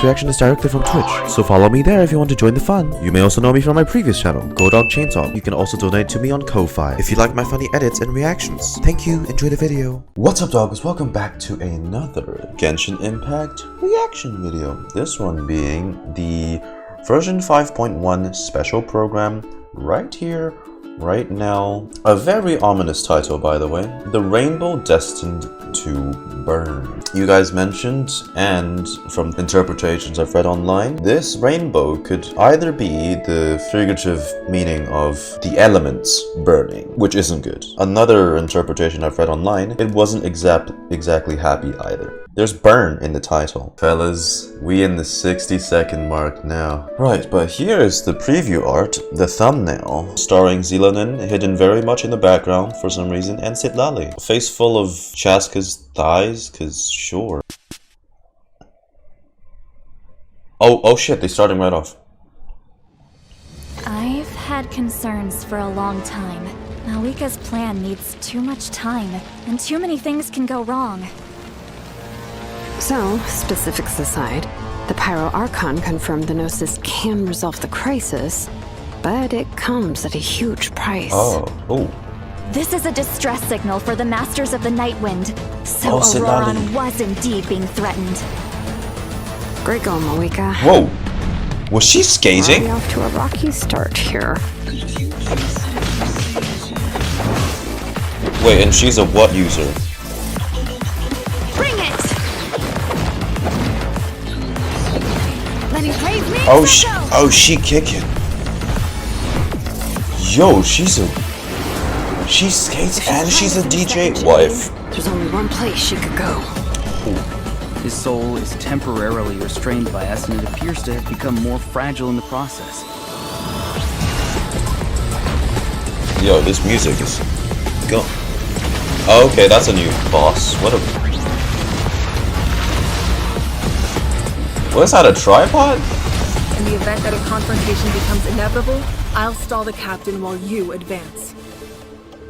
this reaction is directly from Twitch, so follow me there if you want to join the fun. You may also know me from my previous channel, Godog Chainsaw. You can also donate to me on Ko-Fi if you like my funny edits and reactions. Thank you, enjoy the video. What's up, dogs? Welcome back to another Genshin Impact reaction video. This one being the version 5.1 special program right here, right now. A very ominous title, by the way. The Rainbow Destined to Burn. You guys mentioned, and from interpretations I've read online, this rainbow could either be the figurative meaning of the elements burning, which isn't good. Another interpretation I've read online, it wasn't exactly happy either. There's burn in the title. Fellas, we in the 60-second mark now. Right, but here is the preview art, the thumbnail, starring Xilonen hidden very much in the background for some reason, and Citlali. A face full of Chasca's thighs, cause sure. Oh shit, they starting right off. I've had concerns for a long time. Mauvika's plan needs too much time, and too many things can go wrong. So, specifics aside, the Pyro Archon confirmed the Gnosis can resolve the crisis, but it comes at a huge price. Oh. This is a distress signal for the Masters of the Night Wind, so Citlali Ororon was indeed being threatened. Great going, Mauvika. Whoa! Was she skating? Already off to a rocky start here. Wait, and she's a what user? Bring it! Lenny, praise me! Oh, she kicking. Yo, she skates and she's a DJ wife. There's only one place she could go. His soul is temporarily restrained by us, and it appears to have become more fragile in the process. Yo, this music is go. Oh, okay, that's a new boss. What is that, a tripod? In the event that a confrontation becomes inevitable, I'll stall the captain while you advance.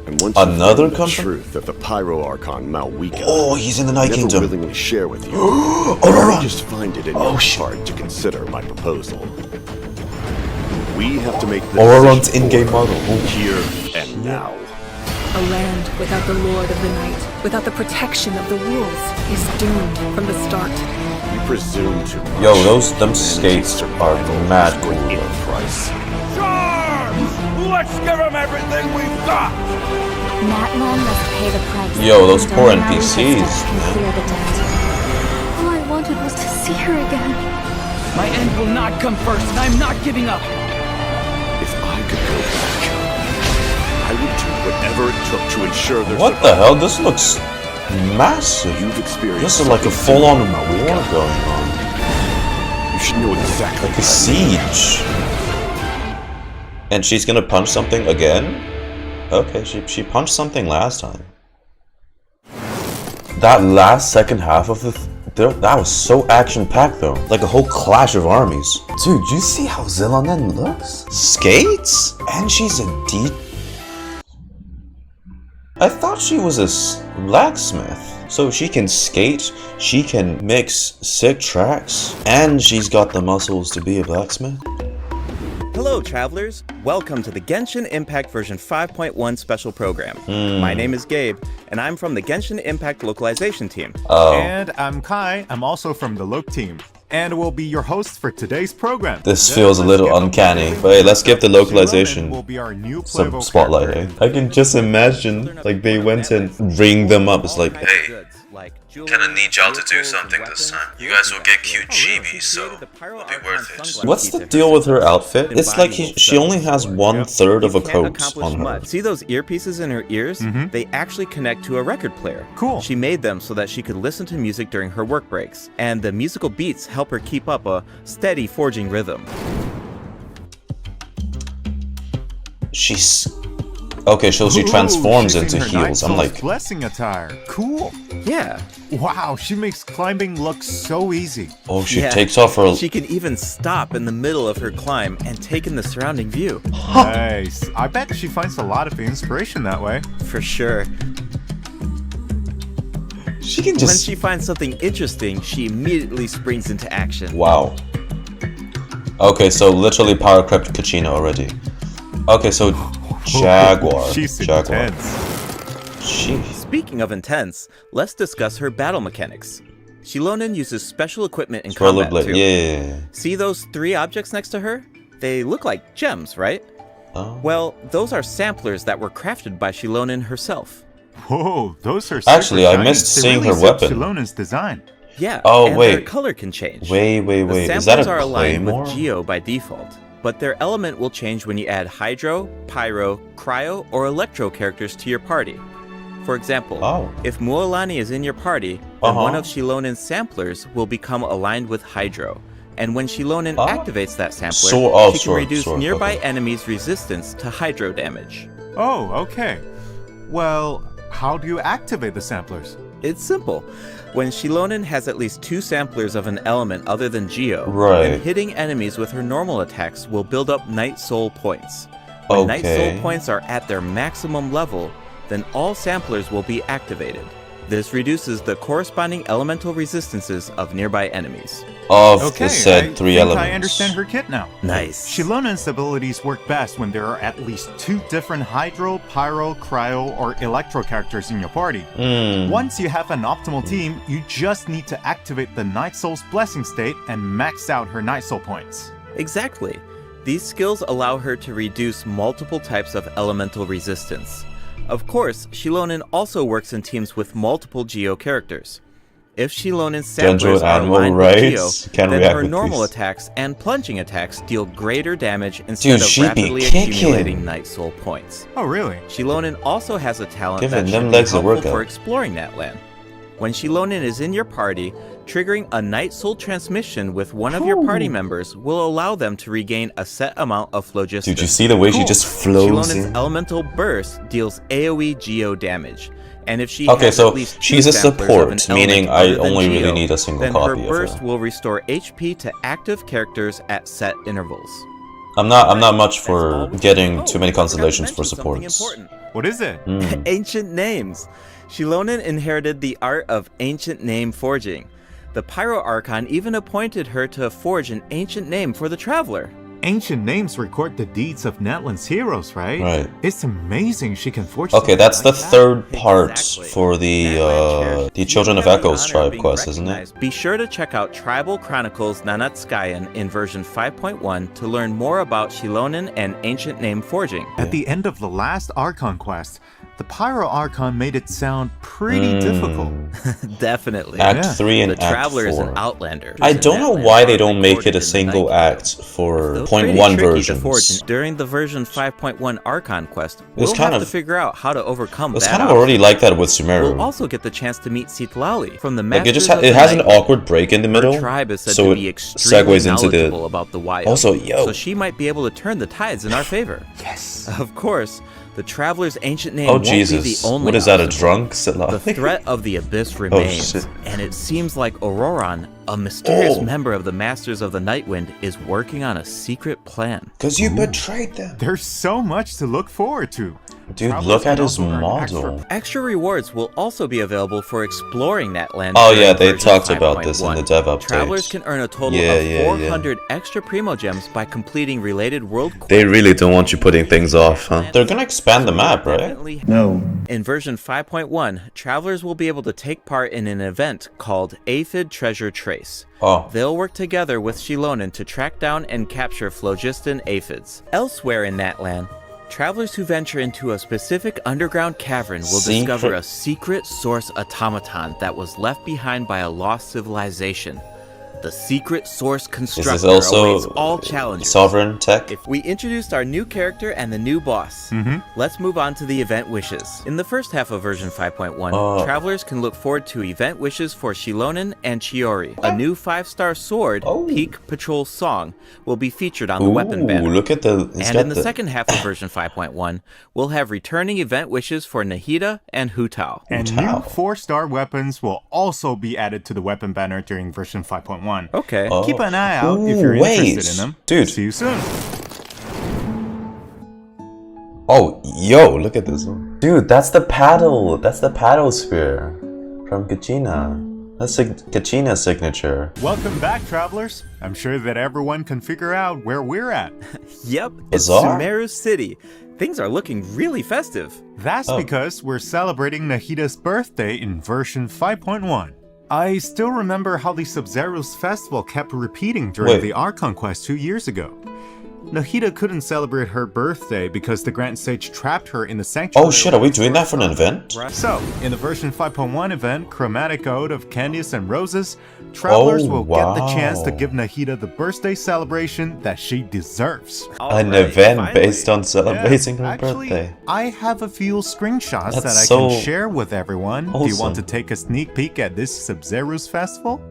And once Another the truth of the Pyro Archon Mauvika, oh, he's in the Night Kingdom. never willingly share with you. Ororon! I just find it in your heart to consider my proposal. We have to make the Ororon's decision in-game for model. here and now. A land without the Lord of the Night, without the protection of the wolves, is doomed from the start. You presume to. Yo, them skates are mad cool. Price. Let's give him everything we've got! Natlan must pay the price. Yo, those and poor only Maui NPCs, can clear the debt. All I wanted was to see her again. My end will not come first, and I'm not giving up. If I could go back, I would do whatever it took to ensure there's. What the hell? This looks massive. You've experienced. This is like a full-on war going on. You should know exactly. Like a siege. And she's gonna punch something again? Okay, she punched something last time. That last second half of that was so action-packed though. Like a whole clash of armies. Dude, you see how Xilonen looks? Skates? And she's a I thought she was a blacksmith. So she can skate, she can mix sick tracks, and she's got the muscles to be a blacksmith. Hello travelers, welcome to the Genshin Impact version 5.1 special program. My name is Gabe, and I'm from the Genshin Impact localization team. And I'm Kai, I'm also from the Loc team, and will be your host for today's program. This feels a little uncanny, but hey, let's give the localization some spotlight, eh? I can just imagine, like, they went and ring them up, it's like, hey, kinda need y'all to do something this time. You guys will get cute chibi, so it'll be worth it. What's the deal with her outfit? It's like she only has 1/3 of a coat on her. See those earpieces in her ears? They actually connect to a record player. Cool. She made them so that she could listen to music during her work breaks, and the musical beats help her keep up a steady forging rhythm. She's... Okay, so she transforms into heels. I'm like... blessing attire. Cool. Yeah. Wow, she makes climbing look so easy. Oh, she takes off her... She can even stop in the middle of her climb and take in the surrounding view. Nice. I bet she finds a lot of inspiration that way. For sure. She can When just... she finds something interesting, she immediately springs into action. Wow. Okay, so literally power crept Kachina already. Okay, so Jaguar. She's Jaguar. intense. Jeez. Speaking of intense, let's discuss her battle mechanics. Xilonen uses special equipment in Rollerblade. combat too. Yeah. See those 3 objects next to her? They look like gems, right? Oh. Well, those are samplers that were crafted by Xilonen herself. Whoa, those are Actually, super I missed shiny. seeing They her really suit weapon. Xilonen's design. Yeah, Oh, and wait. their color can change. Wait. The Is that samplers a are aligned claymore? with Geo by default, but their element will change when you add Hydro, Pyro, Cryo, or Electro characters to your party. For example, if Mualani is in your party, then one of Xilonen's samplers will become aligned with Hydro. And when Xilonen activates that sampler, she can reduce nearby enemies' resistance to Hydro damage. Oh, okay. Well, how do you activate the samplers? It's simple. When Xilonen has at least 2 samplers of an element other than Geo, then hitting enemies with her normal attacks will build up Night Soul points. When Night Soul points are at their maximum level, then all samplers will be activated. This reduces the corresponding elemental resistances of nearby enemies. Of the said 3 elements. I understand her kit now. Nice. Xilonen's abilities work best when there are at least 2 different Hydro, Pyro, Cryo, or Electro characters in your party. Once you have an optimal team, you just need to activate the Night Soul's Blessing state and max out her Night Soul points. Exactly. These skills allow her to reduce multiple types of elemental resistance. Of course, Xilonen also works in teams with multiple Geo characters. If Xilonen's samplers are aligned with Geo, then her normal attacks and plunging attacks deal greater damage instead of rapidly accumulating Night Soul points. Oh, really? Xilonen also has a talent Giving that them should be legs a helpful workout. for exploring Natlan. When Xilonen is in your party, triggering a Night Soul transmission with one of your party members will allow them to regain a set amount of phlogiston. Dude, you see the way she just flows Xilonen's in? elemental burst deals AoE Geo damage. And if she Okay, has so at least 2 she's a samplers of an support, meaning element I other than only really Geo, need a single then copy her of burst her. will restore HP to active characters at set intervals. I'm not much for getting too many constellations for supports. What is it? Ancient names. Xilonen inherited the art of ancient name forging. The Pyro Archon even appointed her to forge an ancient name for the Traveler. Ancient names record the deeds of Natlan's heroes, right? Right. It's amazing she can forge. Okay, that's the something like third part for the Children of Echoes tribe quest, isn't it? Be sure to check out Tribal Chronicles Nanatskayan in version 5.1 to learn more about Xilonen and ancient name forging. At the end of the last Archon quest, the Pyro Archon made it sound pretty difficult. Definitely. Act 3 and The Act Traveler 4. is an Outlander. I don't know why they don't make it a single act for Those 0.1 pretty tricky to forge versions. during the version 5.1 Archon quest. was We'll kind have of- to figure out how to overcome It's that. kind of obstacle. already like that with We'll Sumeru. also get the chance to meet Citlali from the Like Masters it of the has an Night. awkward break in the middle, Her tribe is said so to it be extremely segues into knowledgeable the. about the wild. Also, yo. So she might be able to turn the tides in our favor. Yes. Of course, the Traveler's ancient name Oh won't be Jesus! the only What is that? A obstacle. drunk? The threat of the Abyss remains, shit. and it seems like Ororon, a mysterious member of the Masters of the Nightwind, is working on a secret plan. Because you betrayed them. There's so much to look forward to. Dude, Travelers look at can his also earn model. Extra rewards will also be available for exploring Natlan. Oh, during yeah, they version talked about this in 5.1. the dev update. Travelers can earn a total Yeah, of yeah, 400 extra Primo Gems by completing related world quests. They really don't want you putting things off, huh? They're gonna expand the map, right? No. In version 5.1, travelers will be able to take part in an event called Aphid Treasure Trace. Oh. They'll work together with Xilonen to track down and capture phlogiston aphids. Elsewhere in Natlan, travelers who venture into a specific underground cavern will discover a secret source automaton that was left behind by a lost civilization. The secret source constructor Is this also awaits all challengers. Sovereign Tech? If we introduced our new character and the new boss, let's move on to the event wishes. In the first half of version 5.1, travelers can look forward to event wishes for Xilonen and Chiori. A new 5-star sword, Peak Patrol Song, will be featured on the weapon banner. Look at the. And in the second half of version 5.1, we'll have returning event wishes for NAHIDA and Hu Tao. And new 4-star weapons will also be added to the weapon banner during version 5.1. Okay. Keep an eye out if you're interested in them. Dude. See you soon. Oh, yo, look at this one. Dude, that's the paddle. That's the paddle sphere. From Kachina. That's Kachina's signature. Welcome back, travelers. I'm sure that everyone can figure out where we're at. Yep, it's Bizarre? Sumeru City. Things are looking really festive. That's because we're celebrating NAHIDA's birthday in version 5.1. I still remember how the Sub-Zero's festival kept repeating during the Archon quest 2 years ago. NAHIDA couldn't celebrate her birthday because the Grand Sage trapped her in the sanctuary. Oh shit, are we doing that for an event? So, in the version 5.1 event, Chromatic Ode of Candies and Roses, travelers will get the chance to give NAHIDA the birthday celebration that she deserves. An event based on celebrating her birthday. I have a few screenshots That's that I so can share with everyone. awesome. Do you want to take a sneak peek at this Sub-Zero's festival?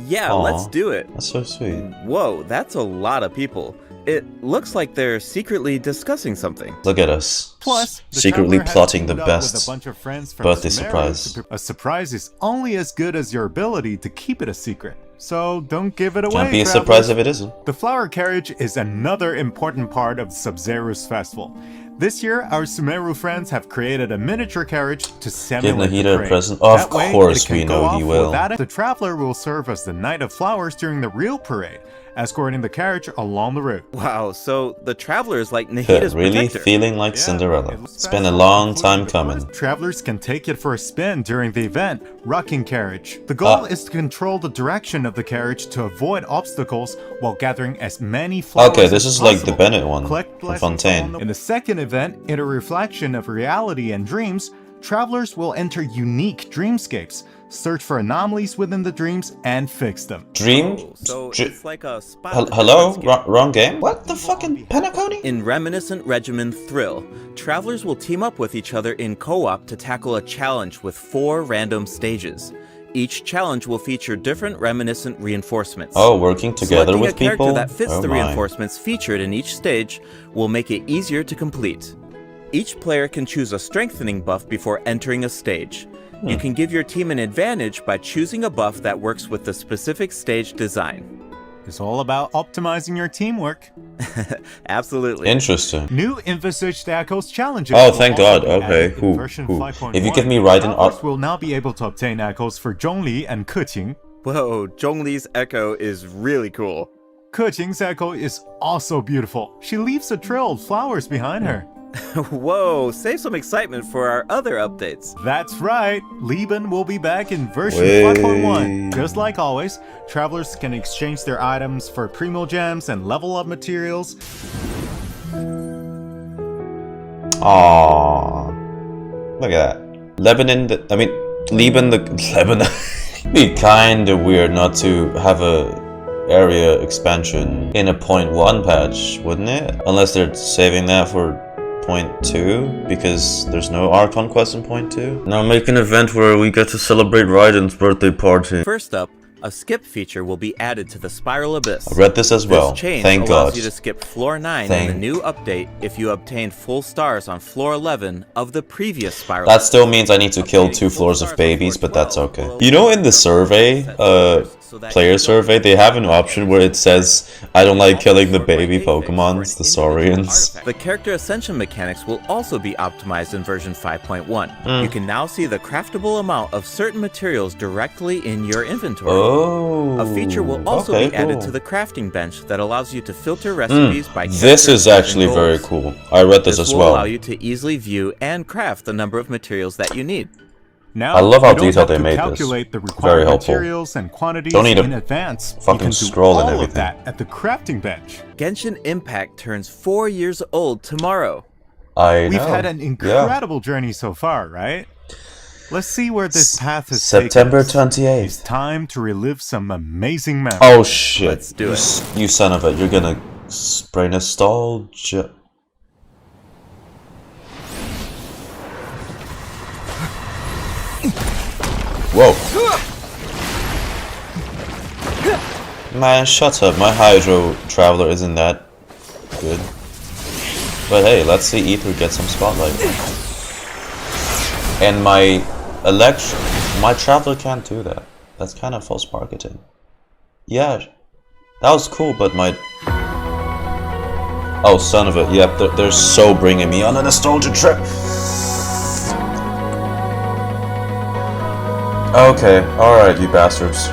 Yeah, let's do it. That's so sweet. Whoa, that's a lot of people. It looks like they're secretly discussing something. Look at us. Plus, the secretly traveler has plotting the teamed up with best a bunch of friends from birthday Sumeru surprise. A surprise is only as good as your ability to keep it a secret. So don't give it away. Can't be a travelers. surprise if it isn't. The flower carriage is another important part of Sub-Zero's festival. This year, our Sumeru friends have created a miniature carriage to simulate Give the NAHIDA a parade. present. Of That way, course it can we go know off he will. without it. The traveler will serve as the Knight of Flowers during the real parade, escorting the carriage along the route. Wow, so the traveler is like NAHIDA's Really protector. feeling like Yeah, Cinderella. it looks It's been a special, long including time the coming. doors. Travelers can take it for a spin during the event, rocking carriage. The goal is to control the direction of the carriage to avoid obstacles while gathering as many flowers Okay, this as is like the possible. Bennett one Collect from blessings Fontaine. along the- In the second event, in a reflection of reality and dreams, travelers will enter unique dreamscapes, search for anomalies within the dreams, and fix them. Dream? So Dr- it's like a spot. Hello? Wrong game? What the fucking Penacony? In Reminiscent Regimen Thrill, travelers will team up with each other in co-op to tackle a challenge with 4 random stages. Each challenge will feature different reminiscent reinforcements. Oh, working together Selecting with a character people? that fits Oh the my. reinforcements featured in each stage will make it easier to complete. Each player can choose a strengthening buff before entering a stage. You can give your team an advantage by choosing a buff that works with the specific stage design. It's all about optimizing your teamwork. Absolutely. Interesting. New envisaged echoes challenges. Oh, will thank also God. be Okay. added in Who? version Who? 5.1. If you give me right in Travelers will now be able to obtain echoes for Zhongli and Keqing. Whoa, Zhongli's echo is really cool. Keqing's echo is also beautiful. She leaves a trail of flowers behind her. Whoa, save some excitement for our other updates. That's right, Lieben will be back in version Way. 5.1. Just like always, travelers can exchange their items for primo gems and level up materials. Aww. Look at that. Lebanon, Lieben the... Lebanon. It'd be kinda weird not to have a area expansion in a 0.1 patch, wouldn't it? Unless they're saving that for 0.2, because there's no Archon quest in 0.2. Now make an event where we get to celebrate Raiden's birthday party. First up, a skip feature will be added to the Spiral Abyss. I read this as well. This change Thank allows God. you to skip floor 9 Thank- in the new update if you obtain full stars on floor 11 of the previous Spiral. That still means I need to kill 2 floors of babies, but that's okay. You know, in the survey, player survey, they have an option where it says, I don't like killing the baby Pokemons, the Saurians. The character ascension mechanics will also be optimized in version 5.1. You can now see the craftable amount of certain materials directly in your inventory. Oh. A feature will also okay, be added cool. to the crafting bench that allows you to filter recipes by This character is actually and very goals. cool. I read this as will allow well. you to easily view and craft the number of materials that you need. Now, I love how you don't detailed have they to made this. calculate the Very required helpful. materials and quantities Don't need to in advance. fucking you can do scroll and all everything. of that at the crafting bench. Genshin Impact turns 4 years old tomorrow. I We've know. had an incredible journey so far, right? Let's see where this path is September taking us. 28th. It's time to relive some amazing memories. Oh shit. Let's do it. You son of a, you're gonna spray nostalgia. Whoa. Man, shut up. My Hydro Traveler isn't that good. But hey, let's see Ether get some spotlight. And my Traveler can't do that. That's kind of false marketing. Yeah, that was cool, but my... Oh, son of a... Yep, they're so bringing me on a nostalgia trip. Okay, alright, you bastards.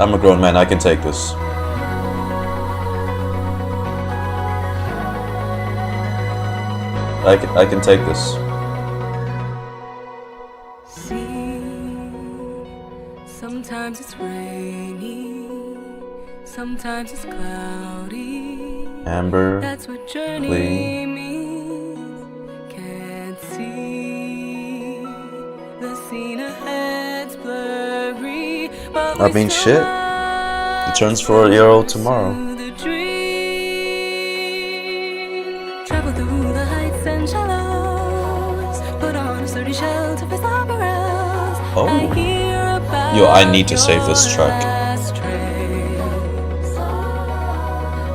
I'm a grown man, I can take this. I can take this. Sometimes it's rainy, sometimes it's cloudy. Amber, that's what journey means. Can't see the scene ahead's blurry, but I mean, shit. It turns 4-year-old tomorrow. Travel through the heights and shallows, put on a sturdy shell to face the perils. Oh. Yo, I need to save this track.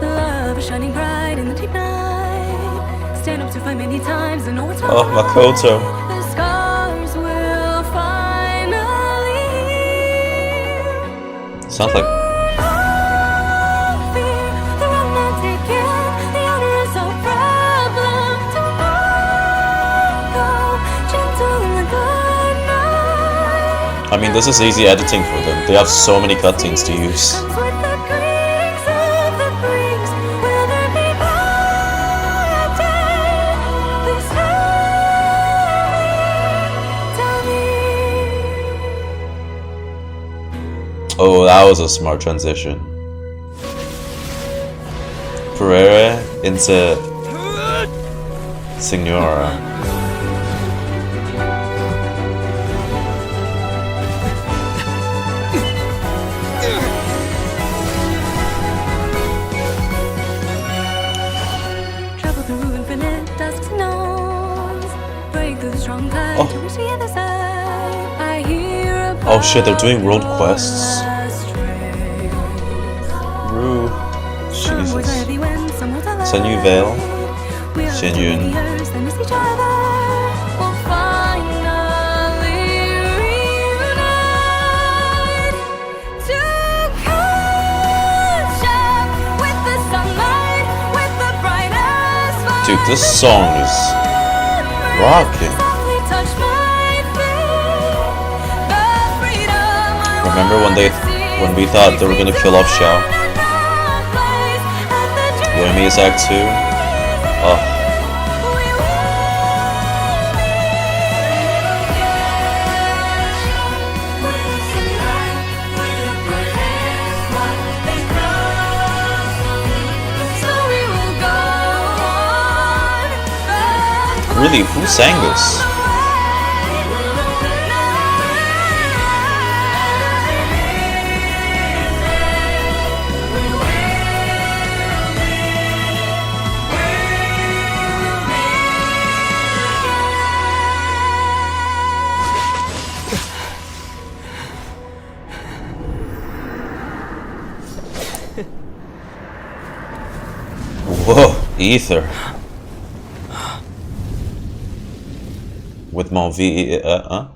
Love is shining bright in the deep night. Stand up to fight many times and know it's oh, Makoto. The scars will finally. Sounds like. I mean, this is easy editing for them. They have so many cutscenes to use. Oh, that was a smart transition. Pereira into Signora. Oh shit, they're doing world quests. Rue. Jesus. Senyu Vale. Xinyun. Dude, this song is rocking. Remember when we thought they were gonna kill off Xiao? Remy is Act 2. Oh. Really, who sang this? Whoa, Ether. With Mauvika,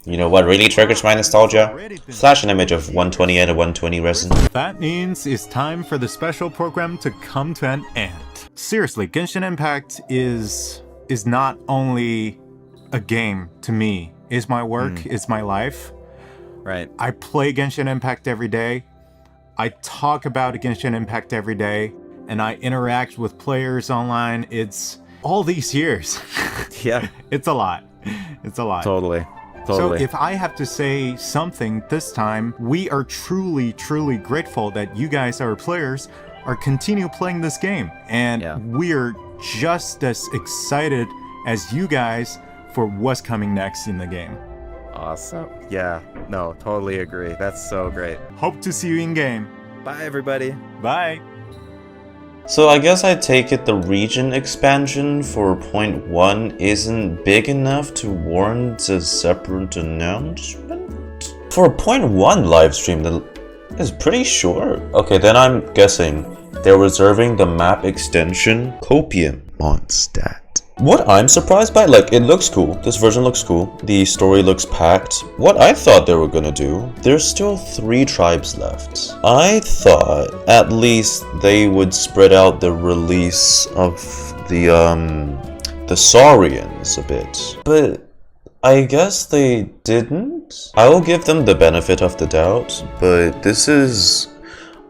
You know what really triggers my nostalgia? Flash an image of 120 at a 120 resin. That means it's time for the special program to come to an end. Seriously, Genshin Impact is not only a game to me. It's my work, it's my life. Right. I play Genshin Impact every day. I talk about Genshin Impact every day. And I interact with players online. It's all these years. Yeah. It's a lot. It's a lot. Totally. So if I have to say something this time, we are truly, truly grateful that you guys, our players, are continue playing this game. And we are just as excited as you guys for what's coming next in the game. Awesome. Yeah. No, totally agree. That's so great. Hope to see you in game. Bye, everybody. Bye. So I guess I take it the region expansion for 0.1 isn't big enough to warrant a separate announcement? For a 0.1 livestream, that is pretty short. Okay, then I'm guessing they're reserving the map extension Copium Mondstadt. What I'm surprised by, like, it looks cool. This version looks cool. The story looks packed. What I thought they were gonna do, there's still 3 tribes left. I thought at least they would spread out the release of the Saurians a bit. But I guess they didn't. I will give them the benefit of the doubt, but this is...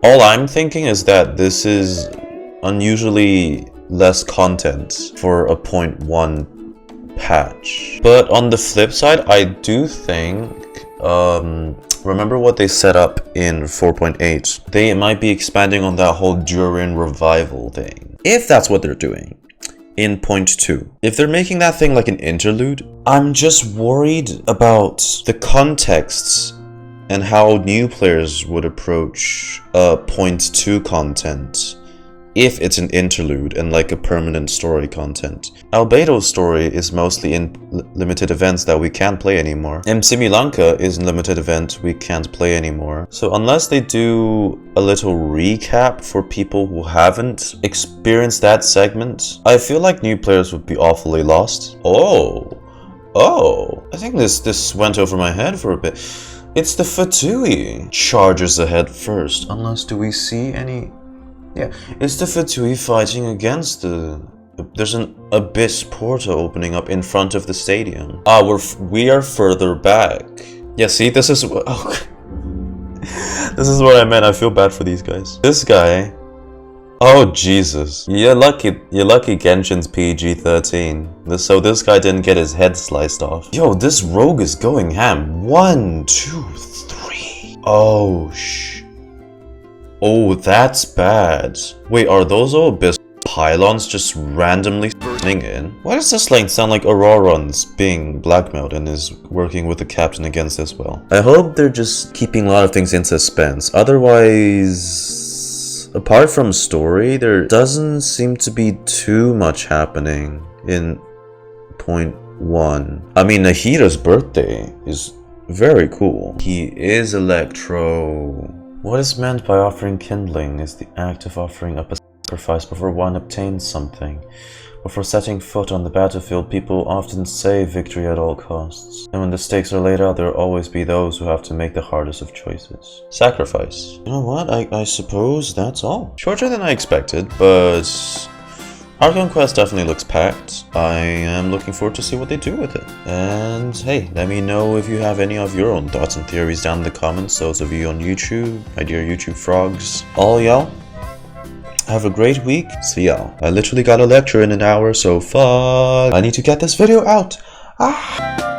all I'm thinking is that this is unusually less content for a 0.1 patch. But on the flip side, I do think... remember what they set up in 4.8? They might be expanding on that whole Durin revival thing. If that's what they're doing. In 0.2. If they're making that thing like an interlude, I'm just worried about the contexts and how new players would approach 0.2 content if it's an interlude and like a permanent story content. Albedo's story is mostly in limited events that we can't play anymore. Simulanka is a limited event we can't play anymore. So unless they do a little recap for people who haven't experienced that segment, I feel like new players would be awfully lost. Oh, I think this went over my head for a bit. It's the Fatui charges ahead first. Unless, do we see any? Yeah, it's the Fatui fighting against the... There's an abyss portal opening up in front of the stadium. Ah, we are further back. Yeah, see, this is... Oh, this is what I meant. I feel bad for these guys. This guy... Oh, Jesus. You're lucky Genshin's PG-13. So this guy didn't get his head sliced off. Yo, this rogue is going ham. 1, 2, 3. Oh, oh, that's bad. Wait, are those all abyss pylons just randomly spinning in? Why does this lane sound like Ororon's being blackmailed and is working with the captain against this well? I hope they're just keeping a lot of things in suspense. Otherwise, apart from story, there doesn't seem to be too much happening in 0.1. I mean, NAHIDA's birthday is very cool. He is Electro. What is meant by offering kindling is the act of offering up a sacrifice before one obtains something. Before setting foot on the battlefield, people often say victory at all costs. And when the stakes are laid out, there will always be those who have to make the hardest of choices. Sacrifice. You know what? I suppose that's all. Shorter than I expected, but... Archon Quest definitely looks packed. I am looking forward to see what they do with it. And hey, let me know if you have any of your own thoughts and theories down in the comments. Those of you on YouTube, my dear YouTube frogs. All y'all, have a great week. See y'all. I literally got a lecture in an hour, so fuck. I need to get this video out. Ah.